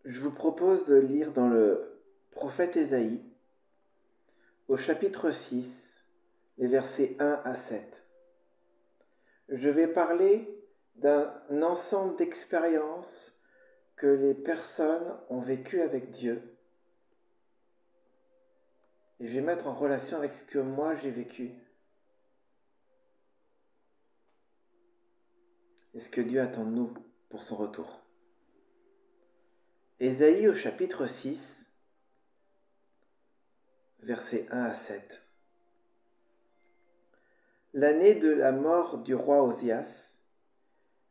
Je vous propose de lire dans le prophète Ésaïe, au chapitre 6, les versets 1 à 7. Je vais parler d'un ensemble d'expériences que les personnes ont vécues avec Dieu. Et je vais mettre en relation avec ce que moi j'ai vécu. Et ce que Dieu attend de nous pour son retour. Ésaïe au chapitre 6, versets 1 à 7. L'année de la mort du roi Osias,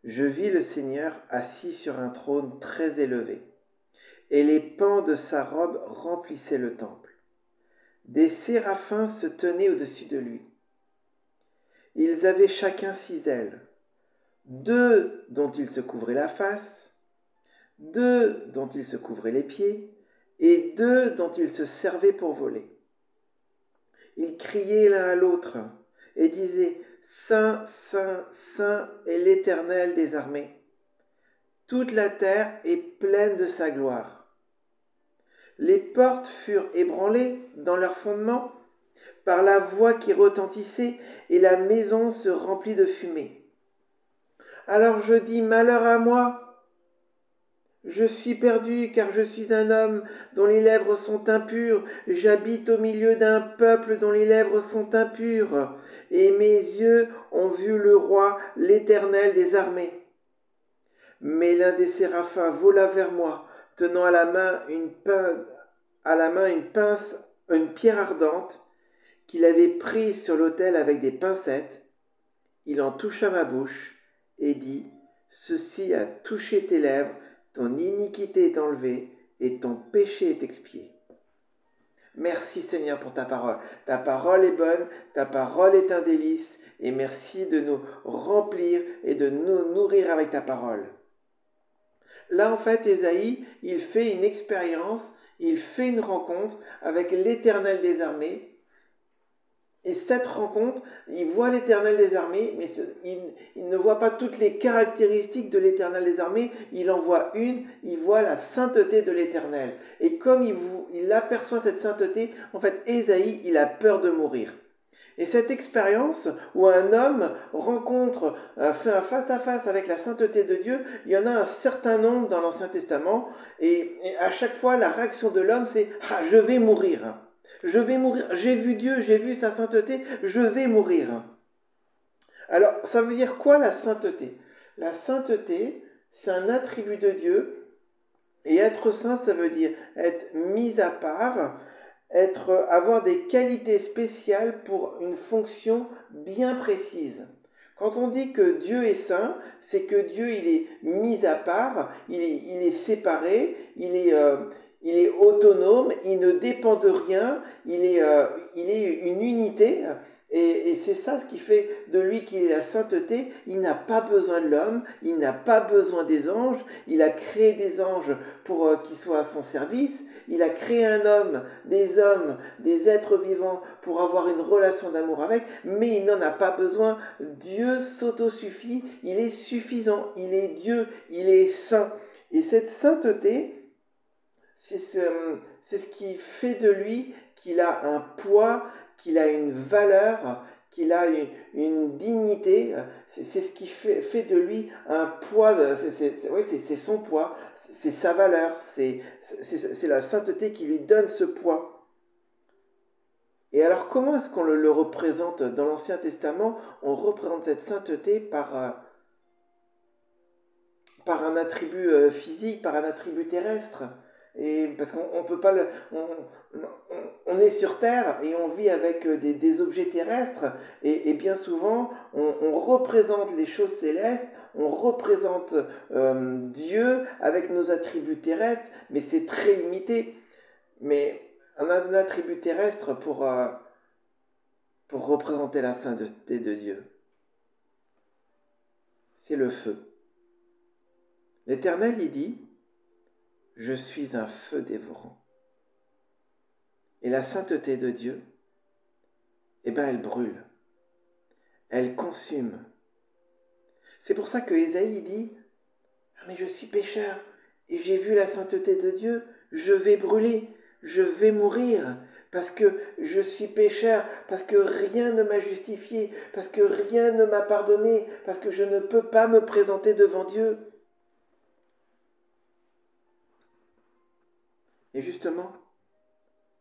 je vis le Seigneur assis sur un trône très élevé, et les pans de sa robe remplissaient le temple. Des séraphins se tenaient au-dessus de lui. Ils avaient chacun 6 ailes, 2 dont ils se couvraient la face, 2 dont ils se couvraient les pieds, et 2 dont ils se servaient pour voler. Ils criaient l'un à l'autre et disaient « Saint, Saint, Saint est l'Éternel des armées. Toute la terre est pleine de sa gloire. » Les portes furent ébranlées dans leurs fondements par la voix qui retentissait, et la maison se remplit de fumée. Alors je dis, malheur à moi, je suis perdu, car je suis un homme dont les lèvres sont impures, j'habite au milieu d'un peuple dont les lèvres sont impures, et mes yeux ont vu le roi, l'Éternel des armées. Mais l'un des séraphins vola vers moi, tenant à la main une pierre ardente, qu'il avait prise sur l'autel avec des pincettes. Il en toucha ma bouche et dit, « Ceci a touché tes lèvres, ton iniquité est enlevée et ton péché est expié. » Merci Seigneur pour ta parole. Ta parole est bonne, ta parole est un délice, et merci de nous remplir et de nous nourrir avec ta parole. Là, en fait, Ésaïe, il fait une expérience, il fait une rencontre avec l'Éternel des armées. Et cette rencontre, il voit l'Éternel des armées, mais il ne voit pas toutes les caractéristiques de l'Éternel des armées, il en voit une, il voit la sainteté de l'Éternel. Et comme il aperçoit cette sainteté, en fait, Ésaïe, il a peur de mourir. Et cette expérience où un homme fait un face-à-face avec la sainteté de Dieu, il y en a un certain nombre dans l'Ancien Testament, et à chaque fois, la réaction de l'homme, c'est « Ah, je vais mourir !» Je vais mourir, j'ai vu Dieu, j'ai vu sa sainteté, je vais mourir. Alors, ça veut dire quoi la sainteté? La sainteté, c'est un attribut de Dieu, et être saint, ça veut dire être mis à part, avoir des qualités spéciales pour une fonction bien précise. Quand on dit que Dieu est saint, c'est que Dieu il est mis à part, il est séparé, il est autonome, il ne dépend de rien, il est une unité. Et c'est ça ce qui fait de lui qu'il est la sainteté. Il n'a pas besoin de l'homme, il n'a pas besoin des anges, il a créé des anges pour qu'ils soient à son service, il a créé un homme, des êtres vivants pour avoir une relation d'amour avec, mais il n'en a pas besoin. Dieu s'autosuffit, il est suffisant, il est Dieu, il est saint. Et cette sainteté, c'est ce qui fait de lui qu'il a un poids, qu'il a une valeur, qu'il a une dignité. C'est ce qui fait de lui un poids, c'est son poids, c'est sa valeur, c'est la sainteté qui lui donne ce poids. Et alors comment est-ce qu'on le représente dans l'Ancien Testament? On représente cette sainteté par un attribut physique, par un attribut terrestre. Et parce qu'on peut pas on est sur terre et on vit avec des objets terrestres, et bien souvent on représente les choses célestes, on représente Dieu avec nos attributs terrestres, mais c'est très limité. Mais un attribut terrestre pour représenter la sainteté de Dieu, c'est le feu. L'Éternel, il dit, « Je suis un feu dévorant. » Et la sainteté de Dieu, eh bien, elle brûle. Elle consume. C'est pour ça que Ésaïe dit, « Ah, mais je suis pécheur. et j'ai vu la sainteté de Dieu, je vais brûler, je vais mourir, parce que je suis pécheur, parce que rien ne m'a justifié, parce que rien ne m'a pardonné, parce que je ne peux pas me présenter devant Dieu. Et justement,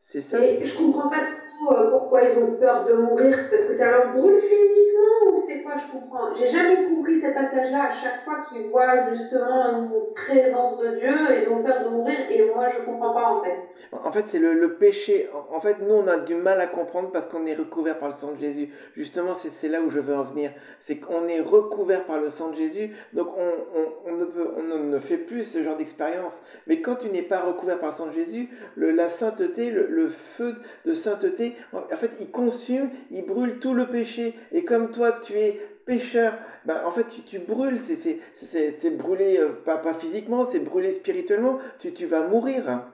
c'est ça. Et je comprends pas trop pourquoi ils ont peur de mourir, parce que ça leur brûle physiquement ou c'est quoi, je comprends. J'ai jamais compris ce passage-là. À chaque fois qu'ils voient justement une présence de Dieu, ils ont peur de mourir et moi je comprends pas en fait. En fait, c'est le péché. En fait, nous, on a du mal à comprendre parce qu'on est recouvert par le sang de Jésus. Justement, c'est là où je veux en venir. C'est qu'on est recouvert par le sang de Jésus, donc on ne fait plus ce genre d'expérience. Mais quand tu n'es pas recouvert par le sang de Jésus, la sainteté, le feu de sainteté, en fait, il consume, il brûle tout le péché. Et comme toi, tu es pécheur, ben, en fait, tu brûles. C'est brûler, pas physiquement, c'est brûler spirituellement. Tu vas mourir.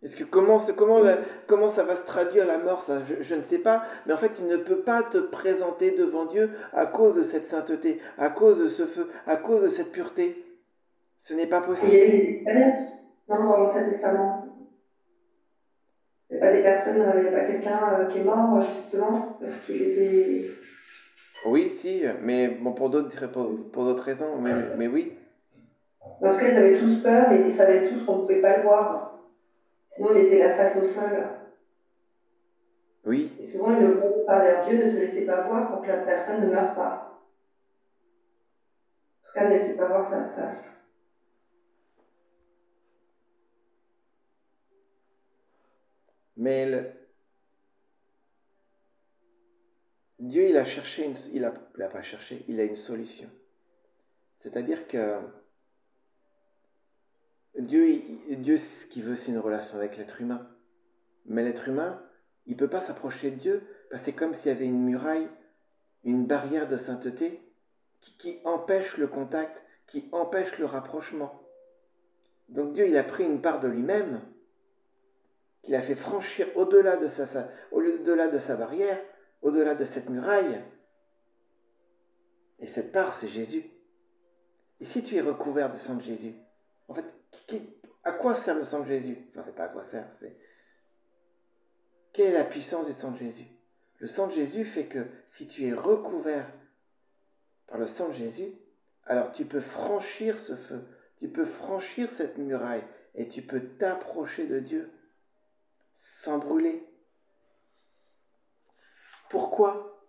Est-ce que comment ça va se traduire la mort, ça, je ne sais pas, mais en fait tu ne peux pas te présenter devant Dieu à cause de cette sainteté, à cause de ce feu, à cause de cette pureté. Ce n'est pas Et il y a possible. eu des expériences dans l'Ancien Testament. Il n'y a pas des personnes, il n'y a pas quelqu'un qui est mort justement parce qu'il était. Oui, si, mais bon, pour d'autres raisons, mais oui. En tout cas, ils avaient tous peur et ils savaient tous qu'on ne pouvait pas le voir. Sinon, il était la face au sol. Oui. Et souvent, ils ne le font pas. D'ailleurs, Dieu ne se laissait pas voir pour que la personne ne meure pas. En tout cas, ne laissait pas voir sa face. Mais Dieu, il a cherché, il a pas cherché, il a une solution. C'est-à-dire que Dieu, ce qu'il veut, c'est une relation avec l'être humain. Mais l'être humain, il ne peut pas s'approcher de Dieu, parce que c'est comme s'il y avait une muraille, une barrière de sainteté qui empêche le contact, qui empêche le rapprochement. Donc Dieu, il a pris une part de lui-même, qu'il a fait franchir au-delà de sa barrière, au-delà de cette muraille. Et cette part, c'est Jésus. Et si tu es recouvert du sang de Jésus, en fait, à quoi sert le sang de Jésus? Enfin, c'est pas à quoi sert, c'est... Quelle est la puissance du sang de Jésus? Le sang de Jésus fait que si tu es recouvert par le sang de Jésus, alors tu peux franchir ce feu, tu peux franchir cette muraille et tu peux t'approcher de Dieu sans brûler. Pourquoi?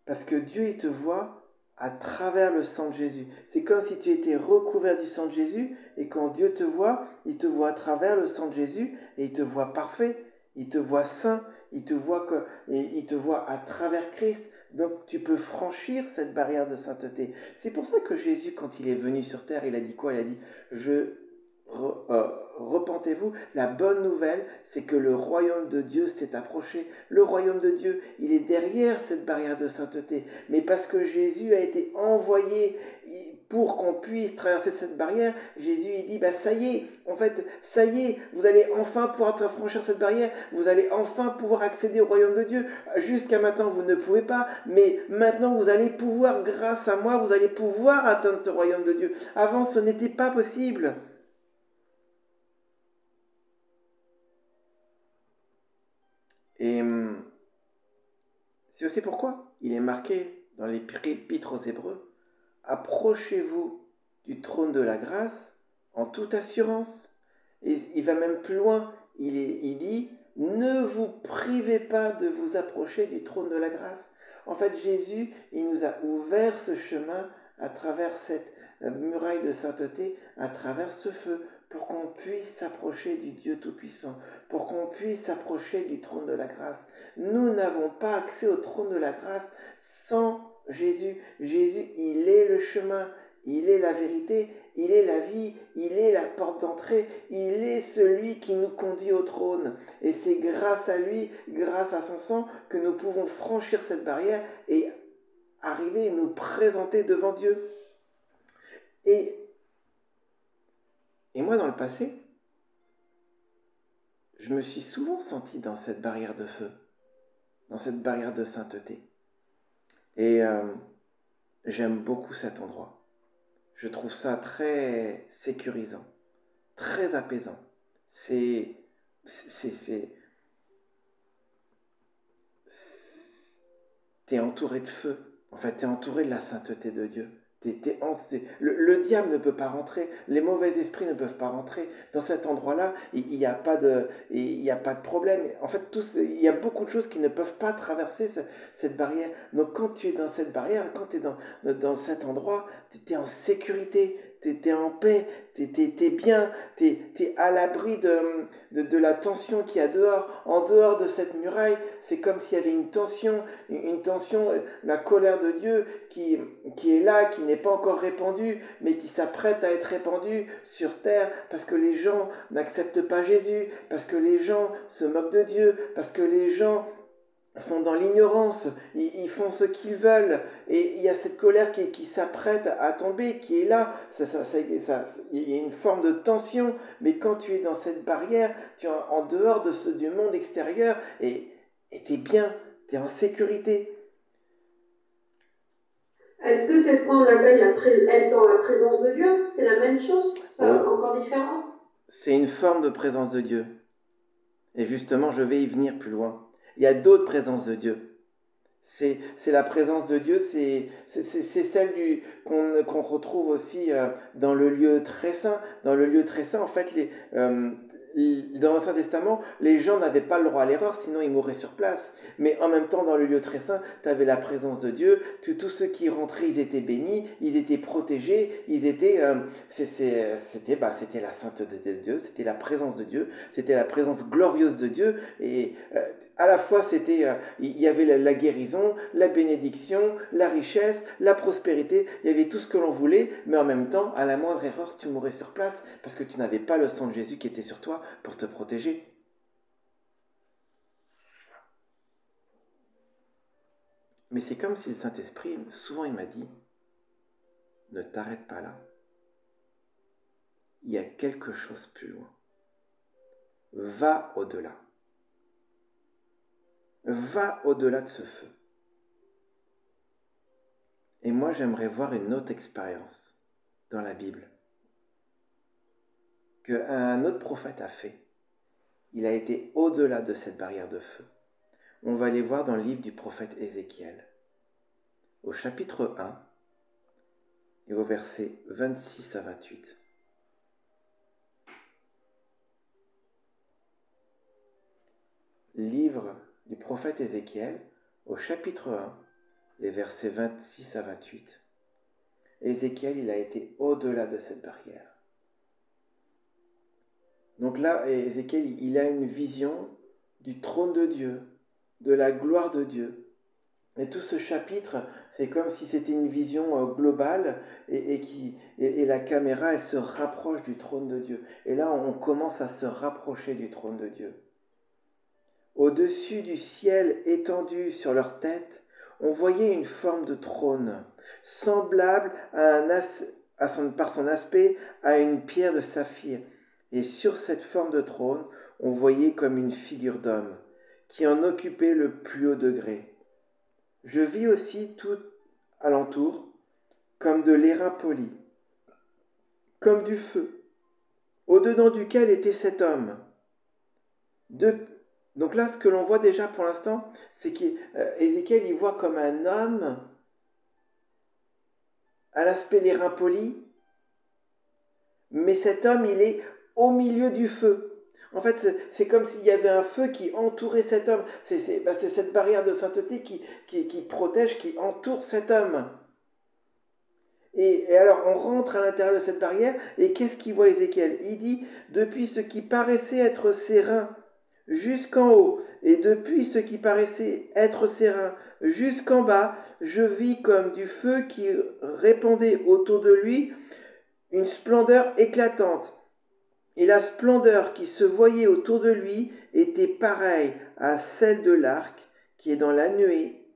Parce que Dieu, il te voit à travers le sang de Jésus. C'est comme si tu étais recouvert du sang de Jésus et quand Dieu te voit, il te voit à travers le sang de Jésus et il te voit parfait, il te voit saint, il te voit à travers Christ. Donc tu peux franchir cette barrière de sainteté. C'est pour ça que Jésus, quand il est venu sur terre, il a dit quoi? Il a dit, repentez-vous. La bonne nouvelle, c'est que le royaume de Dieu s'est approché. Le royaume de Dieu, il est derrière cette barrière de sainteté. Mais parce que Jésus a été envoyé pour qu'on puisse traverser cette barrière, Jésus il dit, ça y est, en fait, ça y est, vous allez enfin pouvoir franchir cette barrière, vous allez enfin pouvoir accéder au royaume de Dieu. Jusqu'à maintenant, vous ne pouvez pas, mais maintenant, vous allez pouvoir, grâce à moi, vous allez pouvoir atteindre ce royaume de Dieu. Avant, ce n'était pas possible. Et c'est aussi pourquoi il est marqué dans l'épître aux Hébreux, approchez-vous du trône de la grâce en toute assurance. Et il va même plus loin, il dit, ne vous privez pas de vous approcher du trône de la grâce. En fait, Jésus, il nous a ouvert ce chemin à travers cette muraille de sainteté, à travers ce feu, pour qu'on puisse s'approcher du Dieu Tout-Puissant, pour qu'on puisse s'approcher du trône de la grâce. Nous n'avons pas accès au trône de la grâce sans Jésus. Jésus, il est le chemin, il est la vérité, il est la vie, il est la porte d'entrée, il est celui qui nous conduit au trône. Et c'est grâce à lui, grâce à son sang, que nous pouvons franchir cette barrière et arriver et nous présenter devant Dieu. Et moi, dans le passé, je me suis souvent senti dans cette barrière de feu, dans cette barrière de sainteté. Et j'aime beaucoup cet endroit. je trouve ça très sécurisant, très apaisant. T'es entouré de feu. En fait, t'es entouré de la sainteté de Dieu. Le diable ne peut pas rentrer, les mauvais esprits ne peuvent pas rentrer. Dans cet endroit-là, il n'y a pas de problème. En fait, il y a beaucoup de choses qui ne peuvent pas traverser cette barrière. Donc quand tu es dans cette barrière, quand tu es dans cet endroit, tu es en sécurité, tu es en paix, tu es bien, tu es à l'abri de la tension qu'il y a dehors. En dehors de cette muraille, c'est comme s'il y avait une tension, la colère de Dieu qui est là, qui n'est pas encore répandue, mais qui s'apprête à être répandue sur terre, parce que les gens n'acceptent pas Jésus, parce que les gens se moquent de Dieu, parce que les gens sont dans l'ignorance, ils font ce qu'ils veulent, et il y a cette colère qui s'apprête à tomber, qui est là, il y a une forme de tension, mais quand tu es dans cette barrière, tu es en dehors du monde extérieur, et tu es bien, tu es en sécurité. Est-ce que c'est ce qu'on appelle être dans la présence de Dieu? C'est la même chose? C'est encore différent? C'est une forme de présence de Dieu. Et justement, je vais y venir plus loin. Il y a d'autres présences de Dieu. C'est la présence de Dieu, c'est celle qu'on retrouve aussi dans le lieu très saint. Dans le lieu très saint, en fait, dans l'Ancien Testament, les gens n'avaient pas le droit à l'erreur, sinon ils mouraient sur place. Mais en même temps, dans le lieu très saint, tu avais la présence de Dieu. Tous ceux qui rentraient, ils étaient bénis, ils étaient protégés, c'était la sainteté de Dieu, c'était la présence de Dieu, c'était la présence glorieuse de Dieu. Et à la fois, il y avait la guérison, la bénédiction, la richesse, la prospérité, il y avait tout ce que l'on voulait, mais en même temps, à la moindre erreur, tu mourrais sur place, parce que tu n'avais pas le sang de Jésus qui était sur toi pour te protéger. Mais c'est comme si le Saint-Esprit, souvent il m'a dit, ne t'arrête pas là. Il y a quelque chose plus loin. Va au-delà. Va au-delà de ce feu. Et moi, j'aimerais voir une autre expérience dans la Bible qu'un autre prophète a fait. Il a été au-delà de cette barrière de feu. On va aller voir dans le livre du prophète Ézéchiel, au chapitre 1 et au verset 26 à 28. Livre du prophète Ézéchiel, au chapitre 1, les versets 26 à 28. Ézéchiel, il a été au-delà de cette barrière. Donc là, Ézéchiel, il a une vision du trône de Dieu, de la gloire de Dieu. Et tout ce chapitre, c'est comme si c'était une vision globale et la caméra, elle se rapproche du trône de Dieu. Et là, on commence à se rapprocher du trône de Dieu. Au-dessus du ciel étendu sur leur tête, on voyait une forme de trône, semblable par son aspect à une pierre de saphir. Et sur cette forme de trône, on voyait comme une figure d'homme, qui en occupait le plus haut degré. Je vis aussi tout alentour, comme de l'airain poli, comme du feu, au-dedans duquel était cet homme. Donc là, ce que l'on voit déjà pour l'instant, c'est qu'Ézéchiel, il voit comme un homme à l'aspect l'airain poli, mais cet homme, il est au milieu du feu. En fait, c'est comme s'il y avait un feu qui entourait cet homme. C'est cette barrière de sainteté qui protège, qui entoure cet homme. Et alors, on rentre à l'intérieur de cette barrière, et qu'est-ce qu'il voit Ézéchiel? Il dit, depuis ce qui paraissait être ses reins jusqu'en haut, et depuis ce qui paraissait être ses reins jusqu'en bas, je vis comme du feu qui répandait autour de lui une splendeur éclatante. Et la splendeur qui se voyait autour de lui était pareille à celle de l'arc qui est dans la nuée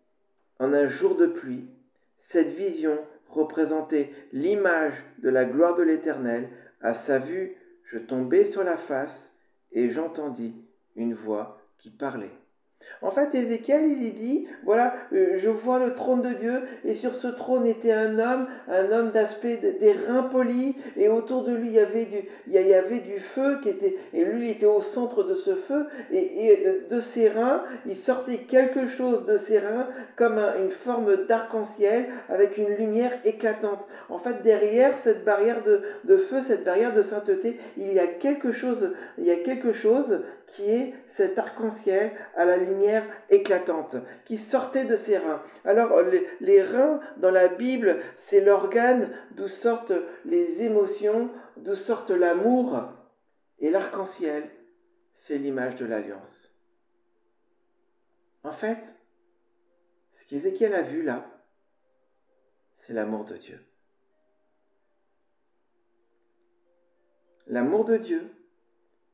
en un jour de pluie. Cette vision représentait l'image de la gloire de l'Éternel. À sa vue, je tombai sur la face et j'entendis une voix qui parlait. En fait, Ézéchiel, il dit, voilà, je vois le trône de Dieu, et sur ce trône était un homme d'aspect des reins polis, et autour de lui, il y avait du feu, et lui, il était au centre de ce feu, et de ses reins, il sortait quelque chose de ses reins, comme une forme d'arc-en-ciel, avec une lumière éclatante. En fait, derrière cette barrière de feu, cette barrière de sainteté, il y a quelque chose qui est cet arc-en-ciel à la lumière éclatante, qui sortait de ses reins. Alors, les reins, dans la Bible, c'est l'organe d'où sortent les émotions, d'où sortent l'amour, et l'arc-en-ciel, c'est l'image de l'alliance. En fait, ce qu'Ézéchiel a vu là, c'est l'amour de Dieu. L'amour de Dieu,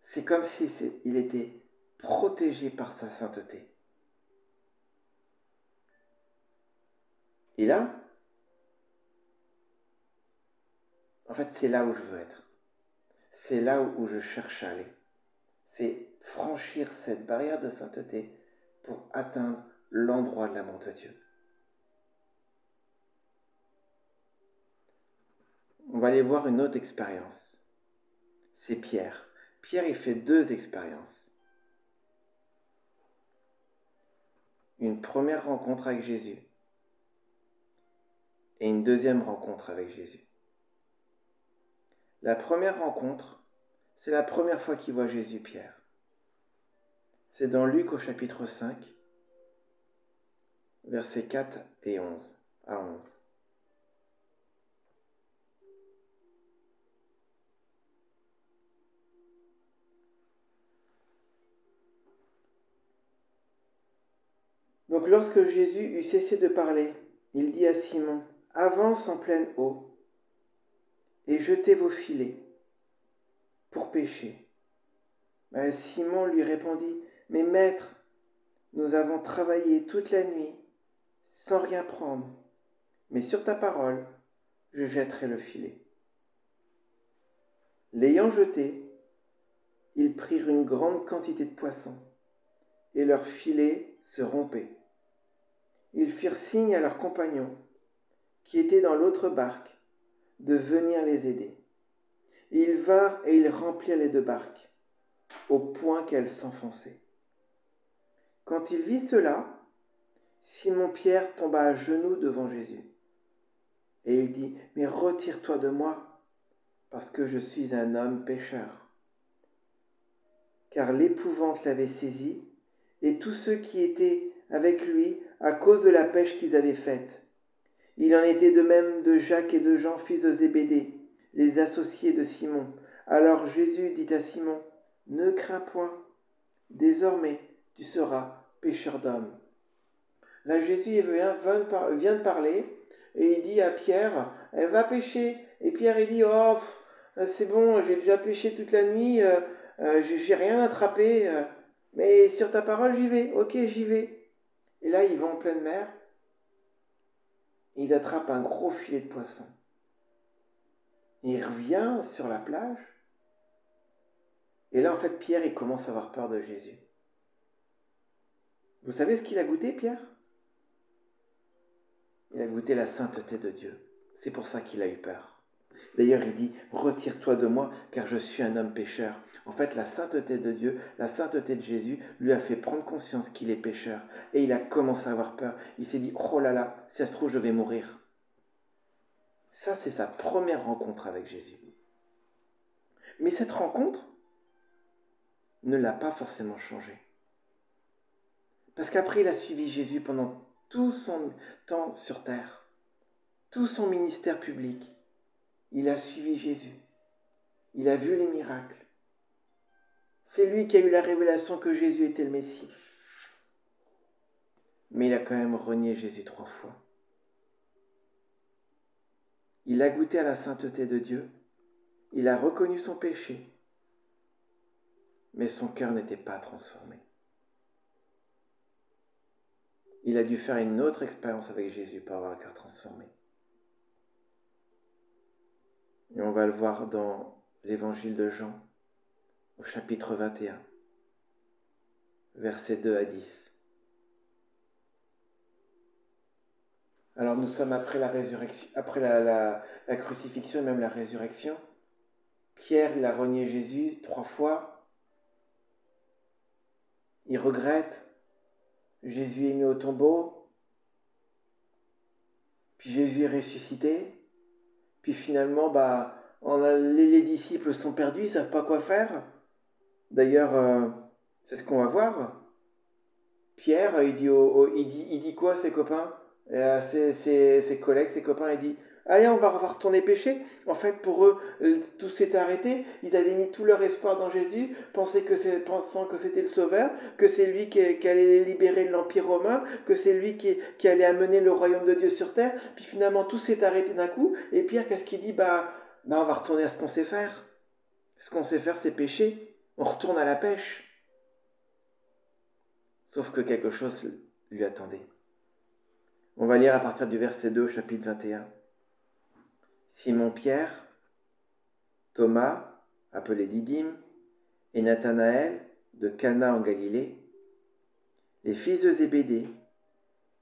c'est comme si il était protégé par sa sainteté. Et là, en fait, c'est là où je veux être. C'est là où je cherche à aller. C'est franchir cette barrière de sainteté pour atteindre l'endroit de l'amour de Dieu. On va aller voir une autre expérience. C'est Pierre. Pierre, il fait 2 expériences. Une première rencontre avec Jésus et une deuxième rencontre avec Jésus. La première rencontre, c'est la première fois qu'il voit Jésus, Pierre. C'est dans Luc au chapitre 5, versets 4 et 11 à 11. Donc lorsque Jésus eut cessé de parler, il dit à Simon, « Avance en pleine eau et jetez vos filets pour pêcher. » Simon lui répondit, « Mais maître, nous avons travaillé toute la nuit sans rien prendre, mais sur ta parole, je jetterai le filet. » L'ayant jeté, ils prirent une grande quantité de poissons, et leur filet se rompait. Ils firent signe à leurs compagnons, qui étaient dans l'autre barque, de venir les aider. Ils vinrent et ils remplirent les 2 barques, au point qu'elles s'enfonçaient. Quand il vit cela, Simon-Pierre tomba à genoux devant Jésus. Et il dit, « Mais retire-toi de moi, parce que je suis un homme pécheur. » Car l'épouvante l'avait saisi, et tous ceux qui étaient avec lui à cause de la pêche qu'ils avaient faite. Il en était de même de Jacques et de Jean, fils de Zébédée, les associés de Simon. Alors Jésus dit à Simon, « Ne crains point, désormais tu seras pêcheur d'hommes. » Là Jésus vient de parler et il dit à Pierre, « Elle va pêcher. » Et Pierre il dit, « Oh, c'est bon, j'ai déjà pêché toute la nuit, j'ai rien attrapé, mais sur ta parole j'y vais, ok j'y vais. » Et là ils vont en pleine mer. Ils attrapent un gros filet de poisson. Il revient sur la plage. Et là, en fait, Pierre, il commence à avoir peur de Jésus. Vous savez ce qu'il a goûté, Pierre? Il a goûté la sainteté de Dieu. C'est pour ça qu'il a eu peur. D'ailleurs, il dit, « Retire-toi de moi, car je suis un homme pécheur. » En fait, la sainteté de Dieu, la sainteté de Jésus, lui a fait prendre conscience qu'il est pécheur. Et il a commencé à avoir peur. Il s'est dit, « Oh là là, si ça se trouve, je vais mourir. » Ça, c'est sa première rencontre avec Jésus. Mais cette rencontre ne l'a pas forcément changé. Parce qu'après, il a suivi Jésus pendant tout son temps sur terre, tout son ministère public. Il a suivi Jésus. Il a vu les miracles. C'est lui qui a eu la révélation que Jésus était le Messie. Mais il a quand même renié Jésus 3 fois. Il a goûté à la sainteté de Dieu. Il a reconnu son péché. Mais son cœur n'était pas transformé. Il a dû faire une autre expérience avec Jésus pour avoir un cœur transformé. Et on va le voir dans l'évangile de Jean, au chapitre 21, versets 2 à 10. Alors nous sommes après la résurrection, après la crucifixion et même la résurrection. Pierre, il a renié Jésus 3 fois. Il regrette. Jésus est mis au tombeau. Puis Jésus est ressuscité. Puis finalement, les disciples sont perdus, ils ne savent pas quoi faire. D'ailleurs, c'est ce qu'on va voir. Pierre, il dit quoi à ses copains, ses collègues, ses copains, il dit allez, on va retourner pêcher. En fait, pour eux, tout s'était arrêté. Ils avaient mis tout leur espoir dans Jésus, pensant que c'était le Sauveur, que c'est lui qui allait les libérer de l'Empire romain, que c'est lui qui allait amener le royaume de Dieu sur terre. Puis finalement, tout s'est arrêté d'un coup. Et Pierre, qu'est-ce qu'il dit on va retourner à ce qu'on sait faire. Ce qu'on sait faire, c'est pêcher. On retourne à la pêche. Sauf que quelque chose lui attendait. On va lire à partir du verset 2 au chapitre 21. Simon-Pierre, Thomas, appelé Didyme, et Nathanaël de Cana en Galilée, les fils de Zébédée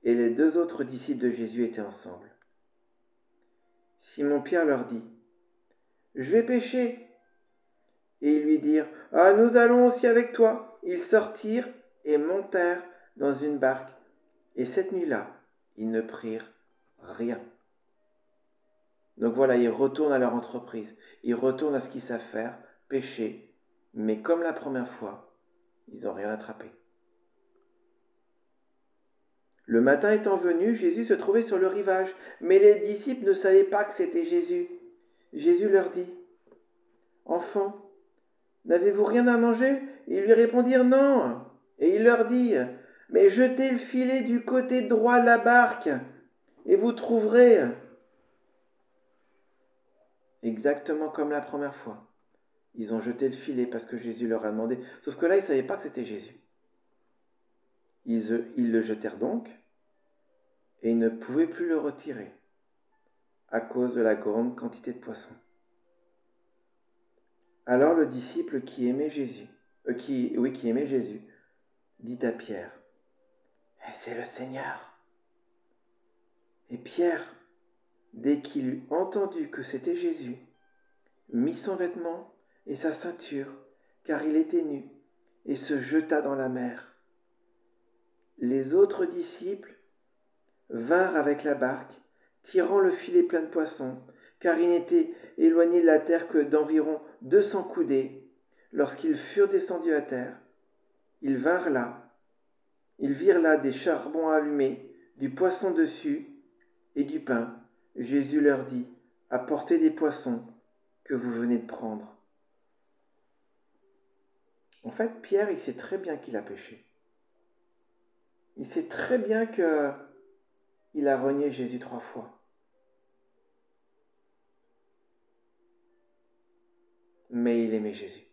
et les 2 autres disciples de Jésus étaient ensemble. Simon-Pierre leur dit « Je vais pêcher !» Et ils lui dirent « Ah, nous allons aussi avec toi !» Ils sortirent et montèrent dans une barque, et cette nuit-là, ils ne prirent rien. Donc voilà, ils retournent à leur entreprise, ils retournent à ce qu'ils savent faire, pêcher, mais comme la première fois, ils n'ont rien attrapé. Le matin étant venu, Jésus se trouvait sur le rivage, mais les disciples ne savaient pas que c'était Jésus. Jésus leur dit « Enfants, n'avez-vous rien à manger ?» Ils lui répondirent « Non !» Et il leur dit « Mais jetez le filet du côté droit de la barque, et vous trouverez. » Exactement comme la première fois. Ils ont jeté le filet parce que Jésus leur a demandé. Sauf que là, ils ne savaient pas que c'était Jésus. Ils le jetèrent donc, et ils ne pouvaient plus le retirer à cause de la grande quantité de poissons. Alors le disciple qui aimait Jésus, dit à Pierre « C'est le Seigneur !» Et Pierre, dès qu'il eut entendu que c'était Jésus, mit son vêtement et sa ceinture, car il était nu, et se jeta dans la mer. Les autres disciples vinrent avec la barque, tirant le filet plein de poissons, car il n'était éloigné de la terre que d'environ 200 coudées. Lorsqu'ils furent descendus à terre, ils virent là des charbons allumés, du poisson dessus et du pain. Jésus leur dit « Apportez des poissons que vous venez de prendre. » En fait, Pierre, il sait très bien qu'il a péché. Il sait très bien qu'il a renié Jésus 3 fois. Mais il aimait Jésus.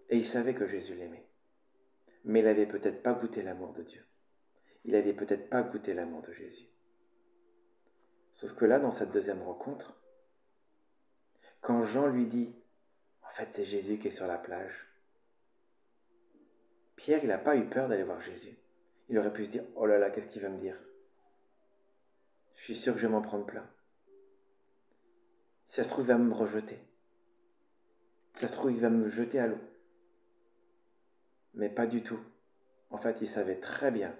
Et il savait que Jésus l'aimait. Mais il n'avait peut-être pas goûté l'amour de Dieu. Il n'avait peut-être pas goûté l'amour de Jésus. Sauf que là, dans cette deuxième rencontre, quand Jean lui dit « En fait, c'est Jésus qui est sur la plage », Pierre, il n'a pas eu peur d'aller voir Jésus. Il aurait pu se dire « Oh là là, qu'est-ce qu'il va me dire ? Je suis sûr que je vais m'en prendre plein. Si ça se trouve, il va me rejeter. Si ça se trouve, il va me jeter à l'eau. » Mais pas du tout. En fait, il savait très bien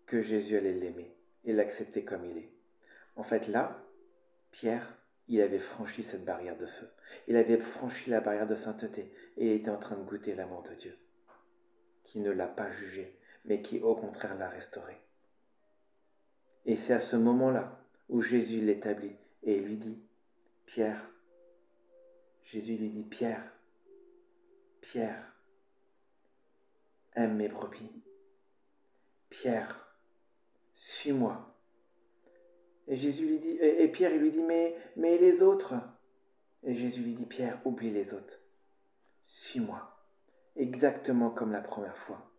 que Jésus allait l'aimer et l'accepter comme il est. En fait, là, Pierre, il avait franchi cette barrière de feu. Il avait franchi la barrière de sainteté et il était en train de goûter l'amour de Dieu, qui ne l'a pas jugé, mais qui au contraire l'a restauré. Et c'est à ce moment-là où Jésus l'établit et il lui dit « Pierre », Jésus lui dit « Pierre, Pierre, aime mes brebis. Pierre, suis-moi. » Et Jésus lui dit, et Pierre il lui dit, mais les autres? Et Jésus lui dit, Pierre, oublie les autres. Suis-moi. Exactement comme la première fois.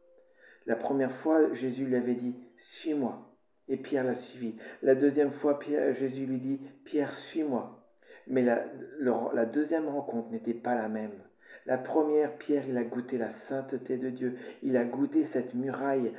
La première fois, Jésus lui avait dit, suis-moi. Et Pierre l'a suivi. La deuxième fois, Jésus lui dit, Pierre, suis-moi. Mais la deuxième rencontre n'était pas la même. La première, Pierre, il a goûté la sainteté de Dieu. Il a goûté cette muraille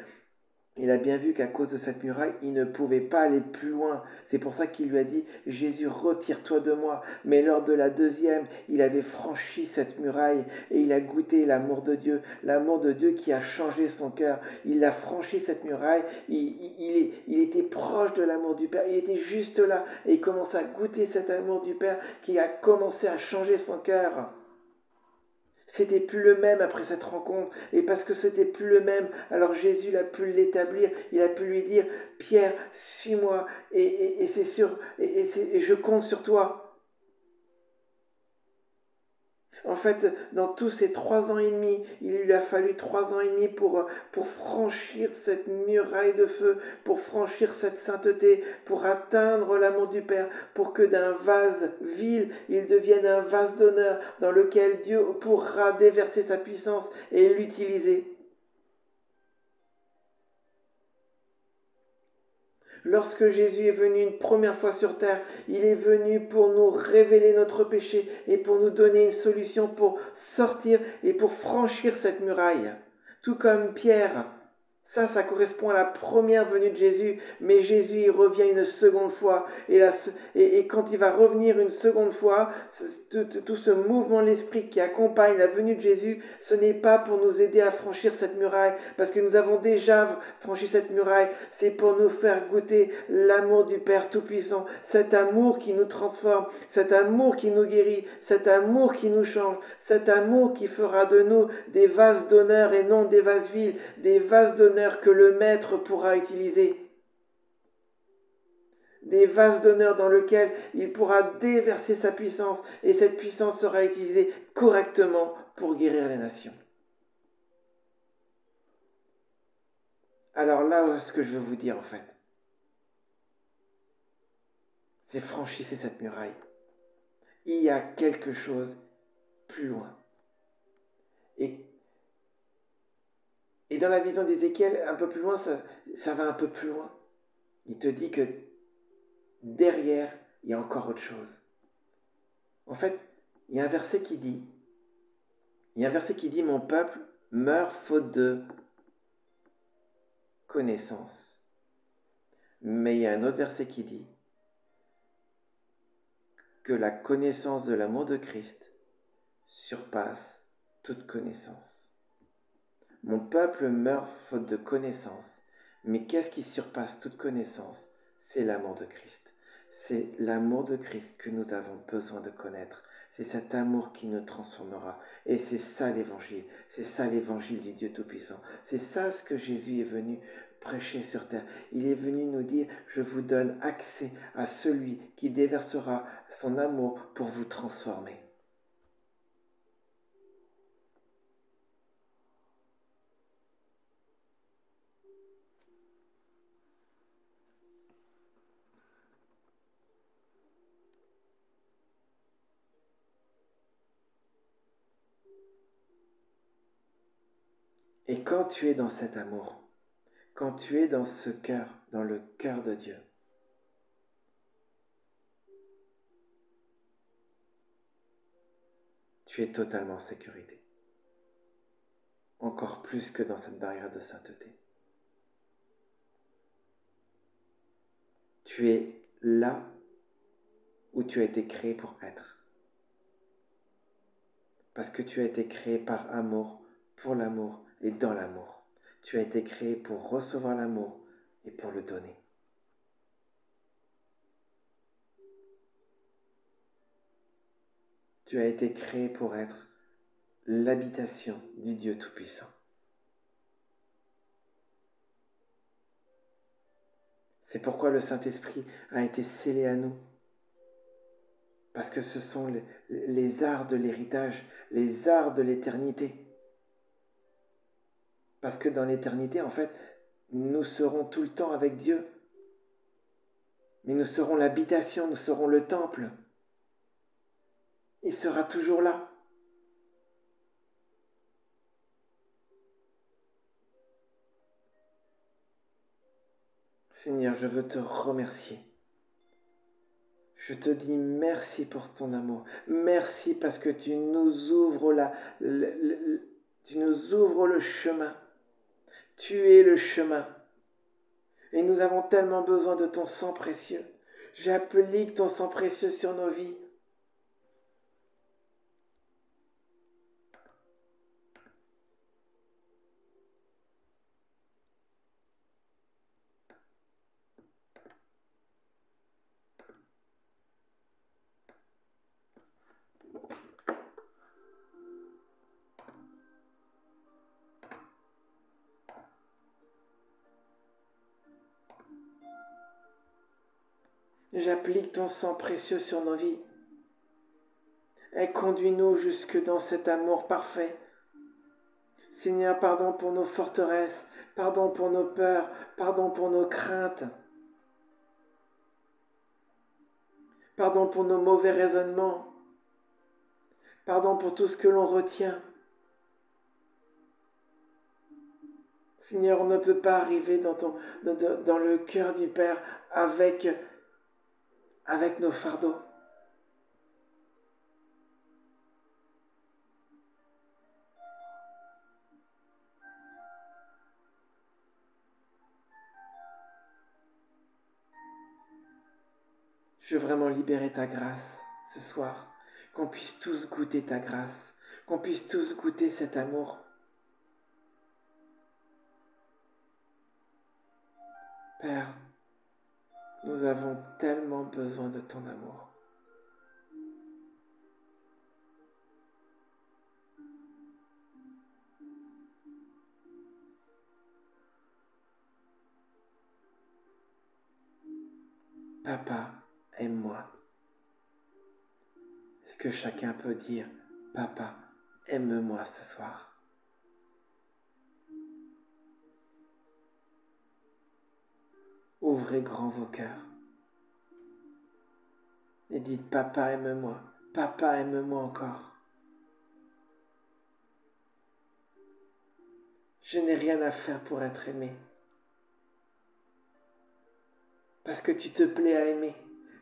Il a bien vu qu'à cause de cette muraille, il ne pouvait pas aller plus loin. C'est pour ça qu'il lui a dit, Jésus, retire-toi de moi. Mais lors de la deuxième, il avait franchi cette muraille et il a goûté l'amour de Dieu qui a changé son cœur. Il a franchi cette muraille, il était proche de l'amour du Père, il était juste là et il commence à goûter cet amour du Père qui a commencé à changer son cœur. C'était plus le même après cette rencontre. Et parce que c'était plus le même, alors Jésus a pu l'établir. Il a pu lui dire, Pierre, suis-moi. Et c'est sûr, et je compte sur toi. En fait, dans tous ces 3 ans et demi, il lui a fallu 3 ans et demi pour franchir cette muraille de feu, pour franchir cette sainteté, pour atteindre l'amour du Père, pour que d'un vase vil, il devienne un vase d'honneur dans lequel Dieu pourra déverser sa puissance et l'utiliser. Lorsque Jésus est venu une première fois sur terre, il est venu pour nous révéler notre péché et pour nous donner une solution pour sortir et pour franchir cette muraille. Tout comme Pierre. Ça correspond à la première venue de Jésus, mais Jésus il revient une seconde fois. Et quand il va revenir une seconde fois, tout ce mouvement de l'esprit qui accompagne la venue de Jésus, ce n'est pas pour nous aider à franchir cette muraille, parce que nous avons déjà franchi cette muraille, c'est pour nous faire goûter l'amour du Père Tout-Puissant, cet amour qui nous transforme, cet amour qui nous guérit, cet amour qui nous change, cet amour qui fera de nous des vases d'honneur et non des vases vils, des vases d'honneur que le Maître pourra utiliser. Des vases d'honneur dans lesquels il pourra déverser sa puissance et cette puissance sera utilisée correctement pour guérir les nations. Alors là, ce que je veux vous dire en fait, c'est franchissez cette muraille. Il y a quelque chose plus loin. Et dans la vision d'Ézéchiel, un peu plus loin, ça va un peu plus loin. Il te dit que derrière, il y a encore autre chose. En fait, il y a un verset qui dit, mon peuple meurt faute de connaissance. Mais il y a un autre verset qui dit que la connaissance de l'amour de Christ surpasse toute connaissance. Mon peuple meurt faute de connaissance. Mais qu'est-ce qui surpasse toute connaissance? C'est l'amour de Christ. C'est l'amour de Christ que nous avons besoin de connaître. C'est cet amour qui nous transformera. Et c'est ça l'évangile. C'est ça l'évangile du Dieu Tout-Puissant. C'est ça ce que Jésus est venu prêcher sur terre. Il est venu nous dire, je vous donne accès à celui qui déversera son amour pour vous transformer. Et quand tu es dans cet amour, quand tu es dans ce cœur, dans le cœur de Dieu, tu es totalement en sécurité. Encore plus que dans cette barrière de sainteté. Tu es là où tu as été créé pour être. Parce que tu as été créé par amour, pour l'amour et dans l'amour. Tu as été créé pour recevoir l'amour et pour le donner. Tu as été créé pour être l'habitation du Dieu Tout-Puissant. C'est pourquoi le Saint-Esprit a été scellé à nous. Parce que ce sont les arts de l'héritage, les arts de l'éternité. Parce que dans l'éternité, en fait, nous serons tout le temps avec Dieu. Mais nous serons l'habitation, nous serons le temple. Il sera toujours là. Seigneur, je veux te remercier. Je te dis merci pour ton amour. Merci parce que tu nous ouvres tu nous ouvres le chemin. Tu es le chemin. Et nous avons tellement besoin de ton sang précieux. J'applique ton sang précieux sur nos vies. J'applique ton sang précieux sur nos vies. Et conduis-nous jusque dans cet amour parfait. Seigneur, pardon pour nos forteresses, pardon pour nos peurs, pardon pour nos craintes, pardon pour nos mauvais raisonnements, pardon pour tout ce que l'on retient. Seigneur, on ne peut pas arriver dans le cœur du Père avec nos fardeaux. Je veux vraiment libérer ta grâce ce soir, qu'on puisse tous goûter ta grâce, qu'on puisse tous goûter cet amour. Père, nous avons tellement besoin de ton amour. Papa, aime-moi. Est-ce que chacun peut dire, Papa, aime-moi ce soir? Ouvrez grand vos cœurs et dites, Papa, aime-moi. Papa, aime-moi encore. Je n'ai rien à faire pour être aimé. Parce que tu te plais à aimer,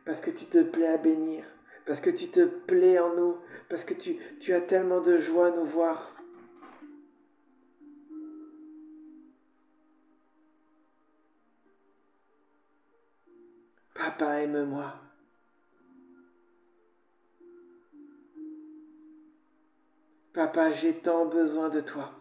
parce que tu te plais à bénir, parce que tu te plais en nous, parce que tu as tellement de joie à nous voir. Papa, aime-moi. Papa, j'ai tant besoin de toi.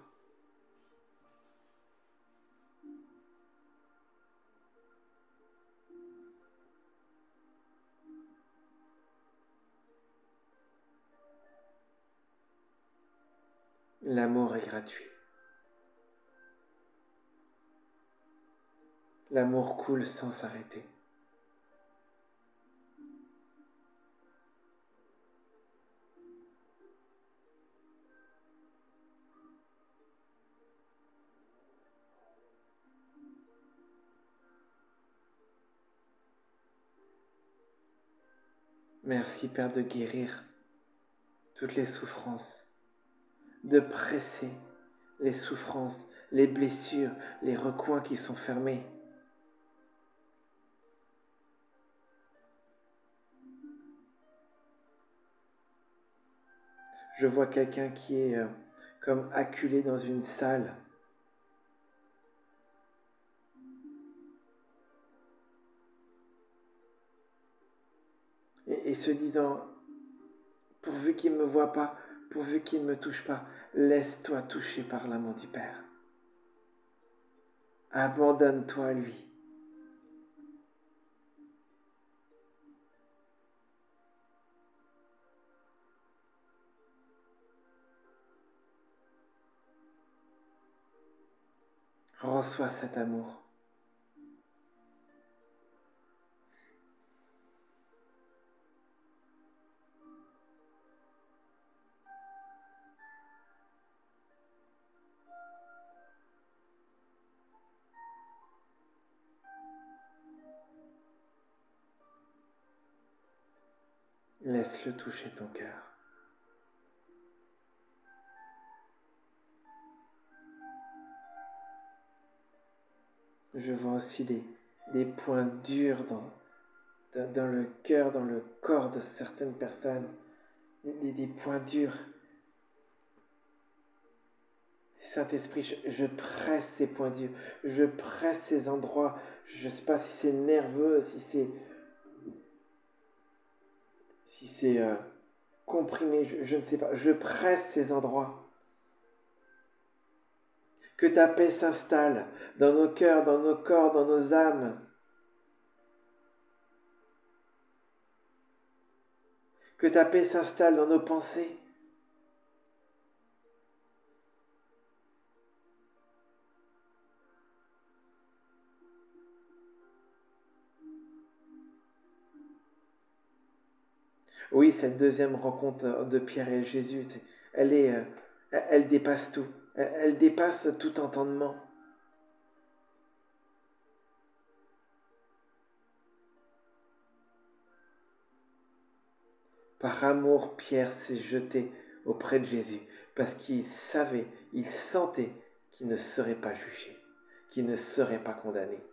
L'amour est gratuit. L'amour coule sans s'arrêter. Merci Père de guérir toutes les souffrances, de presser les souffrances, les blessures, les recoins qui sont fermés. Je vois quelqu'un qui est comme acculé dans une salle. Et se disant, pourvu qu'il ne me voie pas, pourvu qu'il ne me touche pas, laisse-toi toucher par l'amour du Père. Abandonne-toi à lui. Reçois cet amour. Laisse-le toucher ton cœur. Je vois aussi des points durs dans le cœur, dans le corps de certaines personnes. Des points durs. Saint-Esprit, je presse ces points durs. Je presse ces endroits. je ne sais pas si c'est nerveux, si c'est comprimé, je ne sais pas. Je presse ces endroits. Que ta paix s'installe dans nos cœurs, dans nos corps, dans nos âmes. Que ta paix s'installe dans nos pensées. Oui, cette deuxième rencontre de Pierre et Jésus, elle dépasse tout. Elle dépasse tout entendement. Par amour, Pierre s'est jeté auprès de Jésus parce qu'il savait, il sentait qu'il ne serait pas jugé, qu'il ne serait pas condamné.